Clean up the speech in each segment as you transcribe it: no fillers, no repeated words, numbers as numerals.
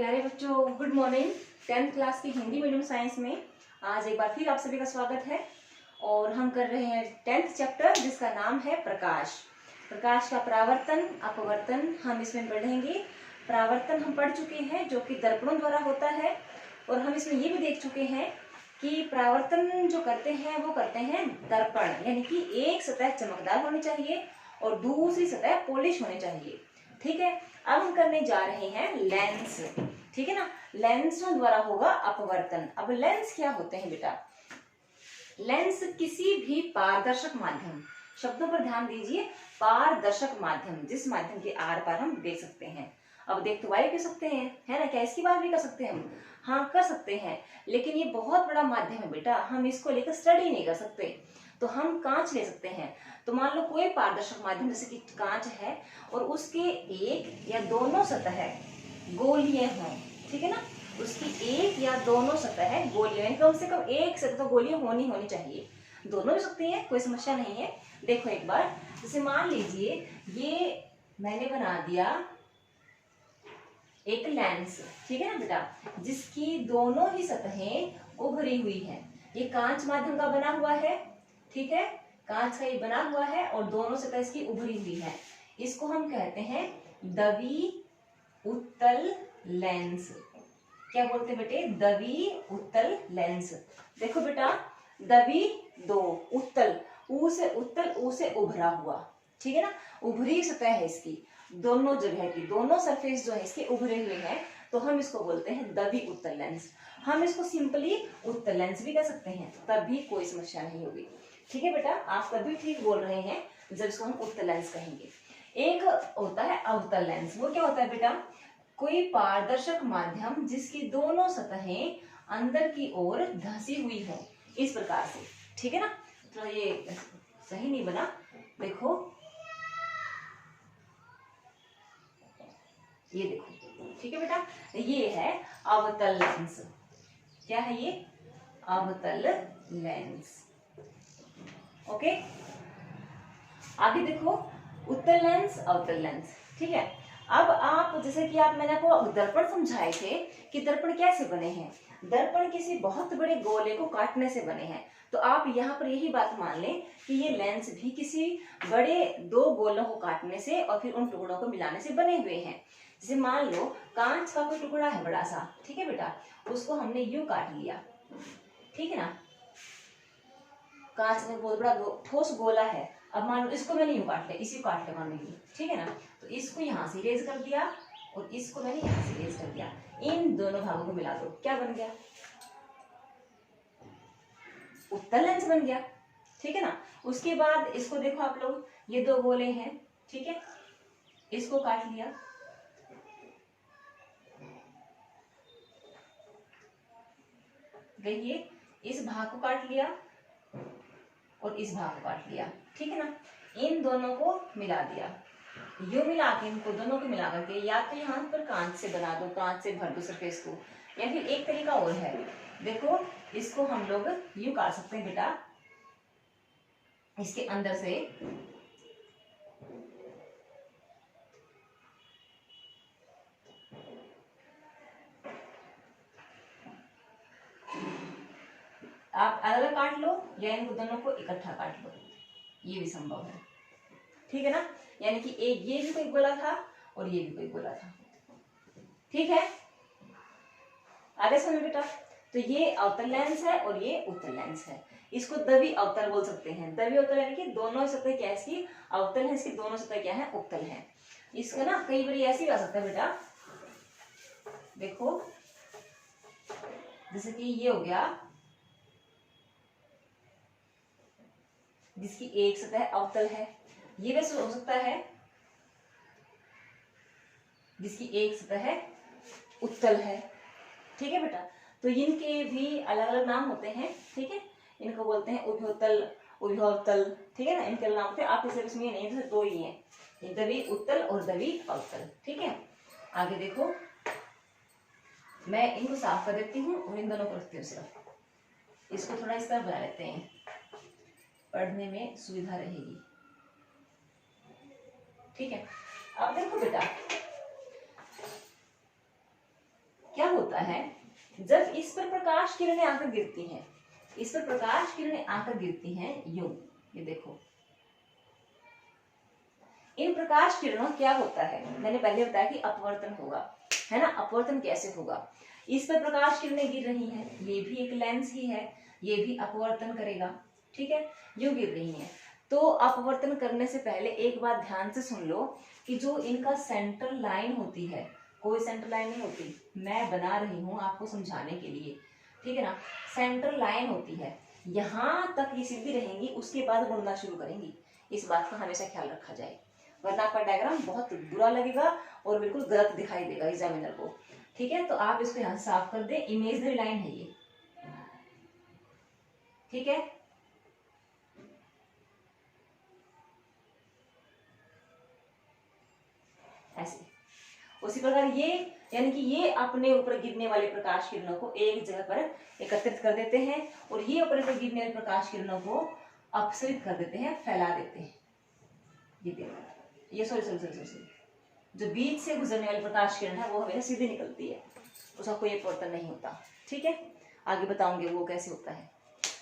प्यारे बच्चों, good morning. 10th class की हिंदी मीडियम साइंस में आज एक बार फिर आप सभी का स्वागत है। और हम कर रहे हैं 10th चैप्टर जिसका नाम है प्रकाश। प्रकाश का परावर्तन अपवर्तन हम इसमें पढ़ेंगे। परावर्तन हम पढ़ चुके हैं जो कि दर्पणों द्वारा होता है, और हम इसमें ये भी देख चुके हैं कि परावर्तन जो करते हैं वो करते हैं दर्पण, यानी कि एक सतह चमकदार होनी चाहिए और दूसरी सतह पॉलिश होनी चाहिए। ठीक है, अब हम करने जा रहे हैं लेंस। ठीक है ना, लेंसों द्वारा होगा अपवर्तन। अब लेंस क्या होते हैं बेटा? लेंस किसी भी पारदर्शक माध्यम, शब्दों पर ध्यान दीजिए, पारदर्शक माध्यम, जिस माध्यम के आर पार हम देख सकते हैं। अब देख तो वायु कर सकते हैं, है ना? क्या इसकी बात भी कर सकते हैं हम? हाँ, कर सकते हैं, लेकिन ये बहुत बड़ा माध्यम है बेटा, हम इसको लेकर स्टडी नहीं कर सकते। तो हम कांच ले सकते हैं। तो मान लो कोई पारदर्शक माध्यम जैसे कि कांच है और उसके एक या दोनों सतह गोलीय हों, ठीक है ना, उसकी एक या दोनों सतह गोलीय, कम से कम एक सतह तो गोलीय होनी चाहिए। दोनों भी सकती है, कोई समस्या नहीं है। देखो एक बार, जैसे मान लीजिए ये मैंने बना दिया एक लेंस, ठीक है ना बेटा, जिसकी दोनों ही सतहें उभरी हुई है। ये कांच माध्यम का बना हुआ है, ठीक है, कांच का ये बना हुआ है और दोनों सतह इसकी उभरी हुई है। इसको हम कहते हैं द्वि उत्तल लेंस। क्या बोलते हैं बेटे? द्वि उत्तल लेंस। देखो बेटा, द्वि दो, उत्तल ऊ से उत्तल, ऊ से उभरा हुआ, ठीक है ना, उभरी सतह है इसकी, दोनों जगह की, दोनों सरफेस जो है इसके उभरे हुए हैं, तो हम इसको बोलते हैं द्वि उत्तल लेंस। हम इसको सिंपली उत्तल लेंस भी कह सकते हैं, तब भी कोई समस्या नहीं होगी। ठीक है बेटा, आप तभी ठीक बोल रहे हैं जब इसको हम उत्तल लेंस कहेंगे। एक होता है अवतल लेंस। वो क्या होता है बेटा? कोई पारदर्शक माध्यम जिसकी दोनों सतहें अंदर की ओर धंसी हुई हो, इस प्रकार से, ठीक है ना। तो ये सही नहीं बना, देखो ये देखो, ठीक है बेटा, ये है अवतल लेंस। क्या है ये? अवतल लेंस। ओके, आगे देखो, उत्तल लेंस अवतल लेंस, ठीक है। अब आप जैसे कि मैंने आपको दर्पण समझाए थे कि दर्पण कैसे बने हैं। दर्पण किसी बहुत बड़े गोले को काटने से बने हैं, तो आप यहाँ पर यही बात मान लें कि ये लेंस भी किसी बड़े दो गोलों को काटने से और फिर उन टुकड़ों को मिलाने से बने हुए हैं। जैसे मान लो कांच का कोई टुकड़ा है बड़ा सा, ठीक है बेटा, उसको हमने यूं काट लिया, ठीक है ना, कांच में बहुत बड़ा ठोस गोला है। अब मान लो इसको मैंने यूं काट लिया, इसी काट लिया मान लीजिए, ठीक है ना, तो इसको यहाँ से इरेज कर दिया और इसको मैंने यहाँ से इरेज कर दिया। इन दोनों भागों को मिला दो, क्या बन गया? उत्तल लेंस बन गया, ठीक है ना। उसके बाद इसको देखो आप लोग, ये दो गोले हैं, ठीक है, इसको काट लिया, देखिए इस भाग को काट लिया और इस भाग को काट लिया, ठीक है ना। इन दोनों को मिला दिया, यूं मिला के इनको दोनों को मिला करके या तो यहाँ पर कांच से बना दो, कांच से भर दो सरफेस को, या फिर एक तरीका और है, देखो इसको हम लोग यूं काट सकते हैं बेटा, इसके अंदर से आप अलग अलग काट लो या इनको दोनों को इकट्ठा काट लो, ये भी संभव है, ठीक है ना। यानी कि एक ये भी कोई गोला था और ये भी कोई गोला था, ठीक है, आगे समझ बेटा। तो ये अवतल लेंस है और ये उत्तल लेंस है। इसको द्वि अवतल बोल सकते हैं। द्वि अवतल यानी कि दोनों सतह क्या है इसकी? अवतल है, इसकी दोनों सतह क्या है? उत्तल है। इसको ना कई बार ऐसे भी आ सकता है बेटा, देखो जैसे कि ये हो गया, जिसकी एक सतह अवतल है, ये वैसे हो सकता है जिसकी एक सतह उत्तल है, ठीक है बेटा। तो इनके भी अलग अलग नाम होते हैं, ठीक है, इनको बोलते हैं उभयोत्तल, उभयोत्तल, ठीक है ना, इनके नाम होते हैं। आपके सिलेबस में नहीं है, दो ही हैं, द्वि उत्तल और द्वि अवतल, ठीक है। आगे देखो, मैं इनको साफ कर देती हूँ और इन दोनों को रखती हूँ, सिर्फ इसको थोड़ा इस तरह बना लेते हैं, पढ़ने में सुविधा रहेगी, ठीक है। अब देखो बेटा, होता है जब इस पर प्रकाश किरणें आकर गिरती हैं, इस पर प्रकाश किरणें आकर गिरती हैं यूं, ये देखो इन प्रकाश किरणों क्या होता है, मैंने पहले बताया कि अपवर्तन होगा, है ना। अपवर्तन कैसे होगा, इस पर प्रकाश किरणें गिर रही हैं, ये भी एक लेंस ही है, ये भी अपवर्तन करेगा, ठीक है, यूं गिर रही हैं। तो अपवर्तन करने से पहले एक बात ध्यान से सुन लो कि जो इनका सेंट्रल लाइन होती है, कोई सेंट्रल लाइन नहीं होती, मैं बना रही हूं आपको समझाने के लिए, ठीक है ना। सेंट्रल लाइन होती है, यहां तक ये सीधी रहेंगी, उसके बाद मुड़ना शुरू करेंगी, इस बात का हमेशा ख्याल रखा जाए, वरना आपका डायग्राम बहुत बुरा लगेगा और बिल्कुल गलत दिखाई देगा एग्जामिनर को, ठीक है। तो आप इसको यहाँ साफ कर दे, इमेजनरी लाइन है ये, ठीक है। ऐसे उसी प्रकार ये, यानी कि ये अपने ऊपर गिरने वाले प्रकाश किरणों को एक जगह पर एकत्रित कर देते हैं और ये अपने ऊपर गिरने वाले प्रकाश किरणों को अपसरित कर देते हैं, फैला देते हैं। ये सॉरी जो बीच से गुजरने वाली प्रकाश किरण है वो हमेशा सीधी निकलती है, उसका कोई अपवर्तन नहीं होता, ठीक है। आगे बताऊंगे वो कैसे होता है।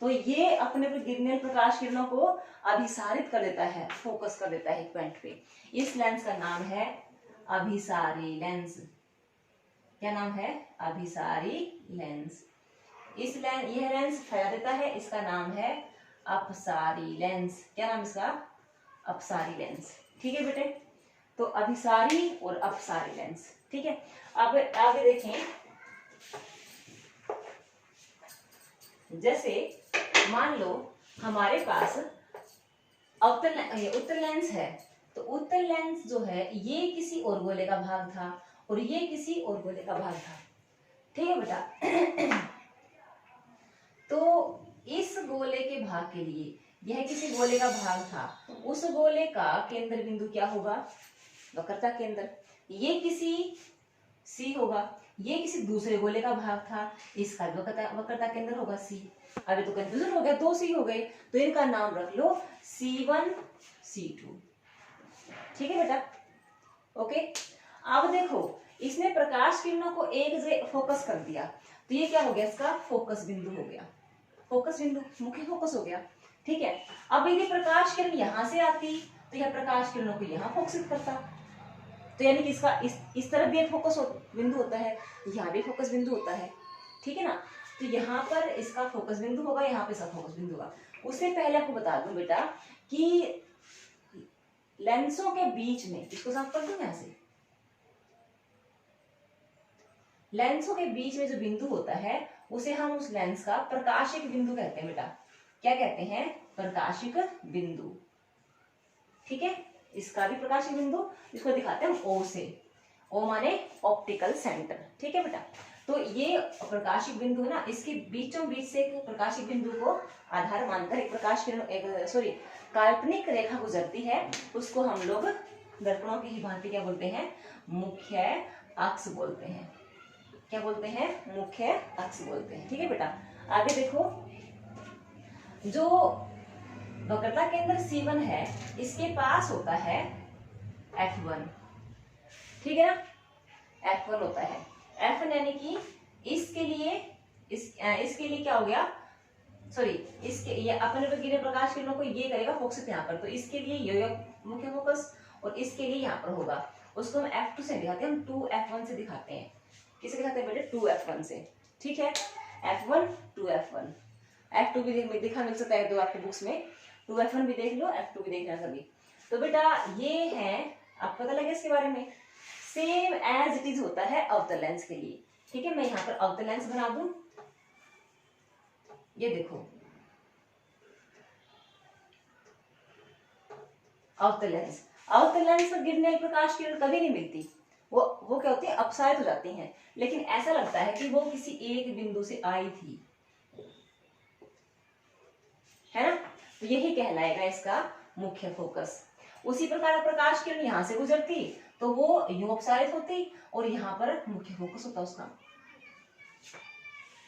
तो ये अपने पर गिरने वाली प्रकाश किरणों को अभिसारित कर देता है, फोकस कर देता है एक पॉइंट पे। इस लेंस का नाम है अभिसारी लेंस। क्या नाम है? अभिसारी लेंस। यह लेंस फैला देता है, इसका नाम है अपसारी लेंस। क्या नाम इसका? अपसारी लेंस। ठीक है बेटे, तो अभिसारी और अपसारी लेंस। ठीक है, अब आगे देखें, जैसे मान लो हमारे पास उत्तल लेंस है, तो उत्तल लेंस जो है ये किसी और गोले का भाग था और ये किसी और गोले का भाग था। ठीक है बेटा। तो इस गोले के भाग के लिए, यह किसी गोले का भाग था, उस गोले का केंद्र बिंदु क्या होगा? वक्रता केंद्र। ये किसी सी होगा, ये किसी दूसरे गोले का भाग था, इसका वक्रता केंद्र होगा सी। अभी तो कंफ्यूजन हो गया, दो सी हो गए, तो इनका नाम रख लो C1 C2। ठीक है बेटा, ओके। अब देखो, इसने प्रकाश किरणों को एक जगह फोकस कर दिया, तो ये क्या हो गया? इसका फोकस बिंदु हो गया, फोकस बिंदु, मुख्य फोकस हो गया। ठीक है, अब यदि प्रकाश किरण यहां से आती तो यह प्रकाश किरणों को यहां फोकसित करता, तो यानी कि इसका इस तरफ भी एक फोकस बिंदु होता है, यहाँ भी फोकस बिंदु होता है। ठीक है ना, तो यहाँ पर इसका फोकस बिंदु होगा, यहाँ पे इसका फोकस बिंदु होगा। उससे पहले आपको बता दूं बेटा कि लेंसों के बीच में, इसको साफ कर दूं यहां से, लेंसों के बीच में जो बिंदु होता है उसे हम उस लेंस का प्रकाशिक बिंदु कहते हैं बेटा। क्या कहते हैं? प्रकाशिक बिंदु। ठीक है, इसका भी प्रकाशिक बिंदु, इसको दिखाते हैं O से। O माने ऑप्टिकल सेंटर। ठीक है बेटा, तो ये प्रकाशिक बिंदु है ना, इसके बीचों बीच से एक प्रकाशिक बिंदु को आधार मानकर एक प्रकाश किरण काल्पनिक रेखा गुजरती है, उसको हम लोग दर्पणों की ही भांति क्या बोलते हैं? मुख्य अक्ष बोलते हैं। क्या बोलते हैं? मुख्य अक्ष बोलते हैं। ठीक है बेटा, आगे देखो, जो वक्रता केंद्र C1 है, इसके पास होता है F1। ठीक है ना, F1 होता है। F1 यानी कि इसके लिए इसके लिए क्या हो गया? सॉरी, इसके ये अपने पर गिरे प्रकाश किरणों को ये करेगा फोकस यहाँ पर, तो इसके लिए ये मुख्य फोकस और इसके लिए यहाँ पर होगा। उसको हम F2 से दिखाते हैं, हम 2F1 से दिखाते हैं। किसे दिखाते हैं बेटे? 2F1 से। ठीक है, F1 2F1, F2 भी दिखा मिल सकता है दो आपके बुक्स में, 2F1 भी देख लो, F2 भी देखना कभी। तो बेटा ये है, आपको पता लगे इसके बारे में, सेम एज इट इज होता है अवतल लेंस के लिए। ठीक है, मैं यहाँ पर अवतल लेंस बना दूं, ये देखो अवतल लेंस। अवतल लेंस पर गिरने वाली प्रकाश किरण कभी नहीं मिलती, वो क्या होती है? अपसारित हो जाती हैं, लेकिन ऐसा लगता है कि वो किसी एक बिंदु से आई थी, है ना, तो यही कहलाएगा इसका मुख्य फोकस। उसी प्रकार प्रकाश किरण यहां से गुजरती तो वो यूं अपसारित होती और यहाँ पर मुख्य फोकस होता उसका।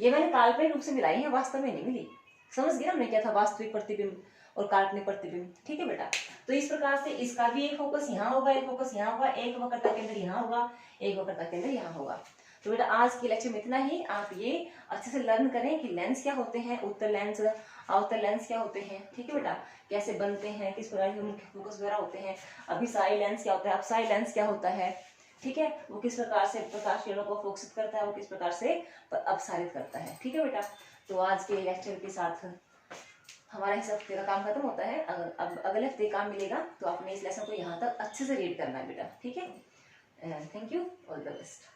ये मैंने काल्पनिक रूप से मिलाई है, वास्तव में नहीं मिली। समझ गया हमने क्या था? वास्तविक प्रतिबिंब और काल्पनिक प्रतिबिंब। ठीक है बेटा, तो इस प्रकार से इसका भी एक फोकस यहाँ होगा, एक फोकस यहाँ होगा, एक वक्रता केंद्र यहाँ होगा, एक वक्रता केंद्र यहाँ होगा। तो बेटा आज के लेक्चर में इतना ही। आप ये अच्छे से लर्न करें कि लेंस क्या होते हैं, उत्तर लेंस अवतल लेंस क्या होते हैं, ठीक है बेटा, कैसे बनते हैं, किस प्रकार के मुख्य फोकस वगैरह होते हैं, अभिसारी लेंस क्या होता है, अपसारी लेंस क्या होता है, ठीक है, वो किस प्रकार से प्रकाश किरणों को फोकसित करता है, वो किस प्रकार से अपसारित करता है, ठीक है बेटा। तो आज के लेक्चर के साथ हमारा इस हफ्ते का काम खत्म होता है। अब अगले हफ्ते काम मिलेगा तो आपने इस लेसन को यहाँ तक अच्छे से रीड करना है बेटा, ठीक है। Thank you, all the best.